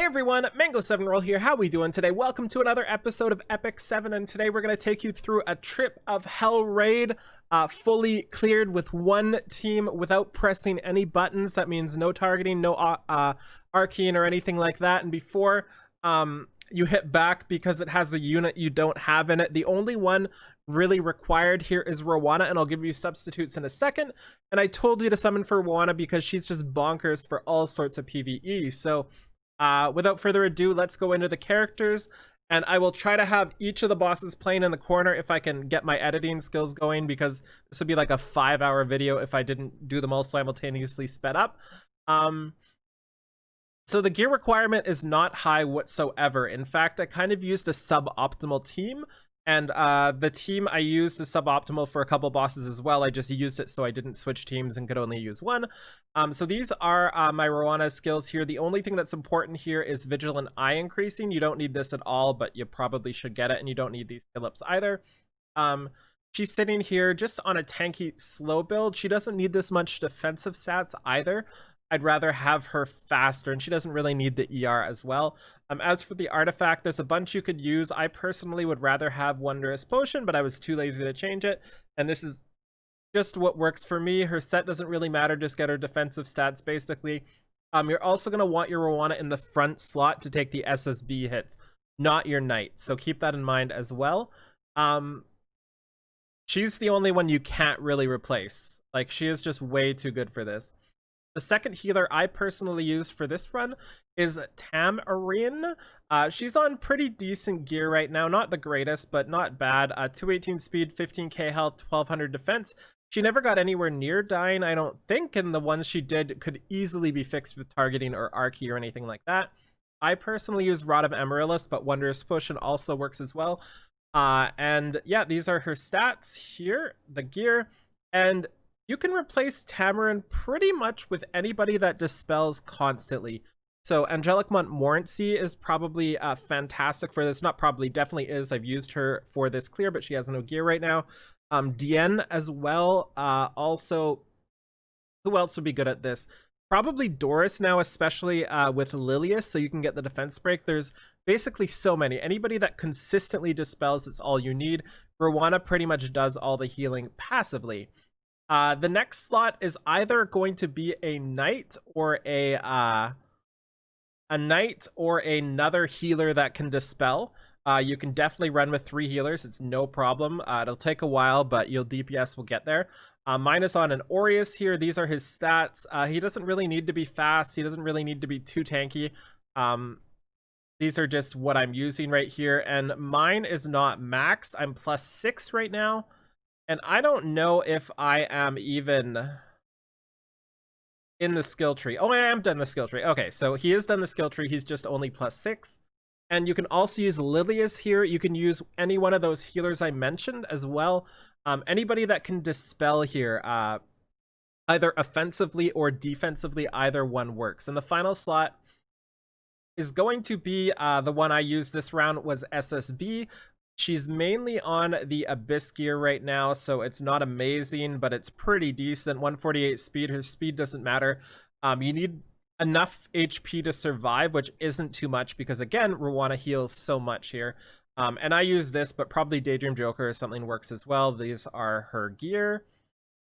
Hey everyone, Mango7Roll here. How we doing today? Welcome to another episode of Epic 7, and today we're going to take you through a trip of Hell Raid, fully cleared with one team without pressing any buttons. That means no targeting, no arcing or anything like that. And before you hit back because it has a unit you don't have in it, the only one really required here is Rowana, and I'll give you substitutes in a second. And I told you to summon for Rowana because she's just bonkers for all sorts of PvE. So without further ado, let's go into the characters, and I will try to have each of the bosses playing in the corner if I can get my editing skills going, because this would be like a 5-hour video if I didn't do them all simultaneously sped up. So the gear requirement is not high whatsoever. In fact, I kind of used a suboptimal team, and the team I used is suboptimal for a couple bosses as well. I just used it so I didn't switch teams and could only use one. So these are my Rowana skills here. The only thing that's important here is Vigilant Eye increasing. You don't need this at all, but you probably should get it, and you don't need these skill ups either. She's sitting here just on a tanky slow build. She doesn't need this much defensive stats either. I'd rather have her faster, and she doesn't really need the ER as well. As for the artifact, there's a bunch you could use. I personally would rather have Wondrous Potion, but I was too lazy to change it, and this is just what works for me. Her set doesn't really matter, just get her defensive stats basically. You're also going to want your Rowana in the front slot to take the SSB hits, not your knight, so keep that in mind as well. She's the only one you can't really replace. Like, she is just way too good for this. The second healer I personally use for this run is Tamarin. She's on pretty decent gear right now. Not the greatest, but not bad. 218 speed, 15k health, 1200 defense. She never got anywhere near dying, I don't think, and the ones she did could easily be fixed with targeting or Archie or anything like that. I personally use Rod of Amaryllis, but Wondrous Potion also works as well. And yeah, these are her stats here, the gear, and you can replace Tamarin pretty much with anybody that dispels constantly. So Angelic Montmorency is probably fantastic for this. Not probably, definitely is. I've used her for this clear, but she has no gear right now. Diene as well. Also, who else would be good at this? Probably Doris now, especially with Lilius, so you can get the defense break. There's basically so many. Anybody that consistently dispels, it's all you need. Rowana pretty much does all the healing passively. The next slot is either going to be a knight or a knight or another healer that can dispel. You can definitely run with 3 healers. It's no problem. It'll take a while, but your DPS will get there. Mine is on an Aureus here. These are his stats. He doesn't really need to be fast. He doesn't really need to be too tanky. These are just what I'm using right here. And mine is not maxed. I'm +6 right now. And I don't know if I am even in the skill tree. Oh, I am done the skill tree. Okay, so he is done the skill tree. He's just only +6. And you can also use Lilius here. You can use any one of those healers I mentioned as well. Anybody that can dispel here, either offensively or defensively, either one works. And the final slot is going to be the one I used this round was SSB. She's mainly on the Abyss gear right now, so it's not amazing, but it's pretty decent. 148 speed. Her speed doesn't matter. You need enough HP to survive, which isn't too much because, again, Rowana heals so much here. And I use this, but probably Daydream Joker or something works as well. These are her gear.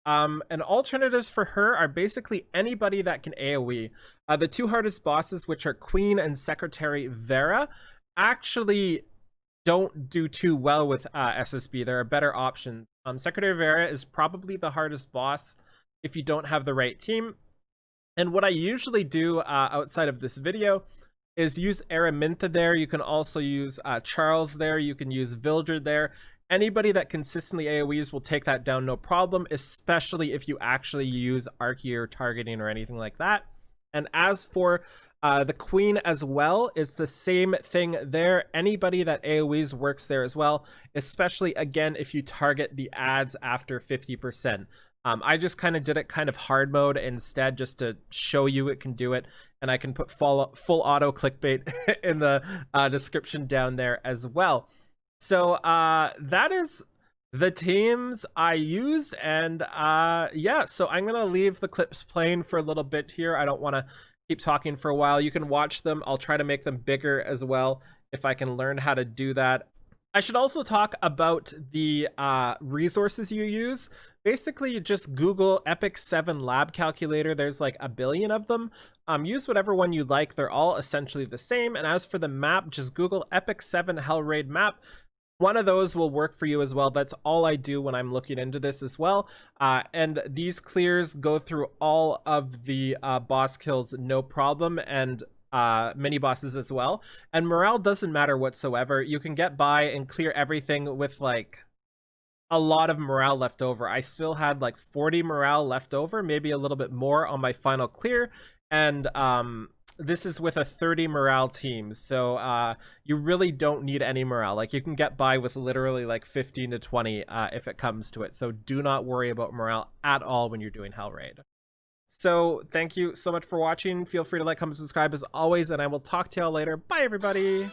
And alternatives for her are basically anybody that can AoE. The 2 hardest bosses, which are Queen and Secretary Vera, actually don't do too well with SSB. There are better options. Secretary Vera is probably the hardest boss if you don't have the right team. And what I usually do outside of this video is use Araminta there. You can also use Charles there. You can use Vildred there. Anybody that consistently AoEs will take that down no problem, especially if you actually use Archie or targeting or anything like that. And as for the Queen as well, it's the same thing there. Anybody that AoEs works there as well, especially, again, if you target the ads after 50%. I just kind of did it kind of hard mode instead, just to show you it can do it. And I can put full auto clickbait in the description down there as well. So that is the teams I used, and yeah, so I'm gonna leave the clips playing for a little bit here. I don't want to keep talking for a while. You can watch them. I'll try to make them bigger as well if I can learn how to do that. I should also talk about the resources you use. Basically, you just Google Epic 7 Lab Calculator. There's like a billion of them. Use whatever one you like. They're all essentially the same. And as for the map, just Google Epic 7 Hell Raid map. One of those will work for you as well. That's all I do when I'm looking into this as well. And these clears go through all of the boss kills, no problem. And mini bosses as well, and morale doesn't matter whatsoever. You can get by and clear everything with like a lot of morale left over. I still had like 40 morale left over, maybe a little bit more on my final clear, and this is with a 30 morale team, so you really don't need any morale. Like, you can get by with literally like 15 to 20 if it comes to it, so do not worry about morale at all when you're doing Hell Raid. So thank you so much for watching. Feel free to like, comment, subscribe as always, and I will talk to y'all later. Bye, everybody.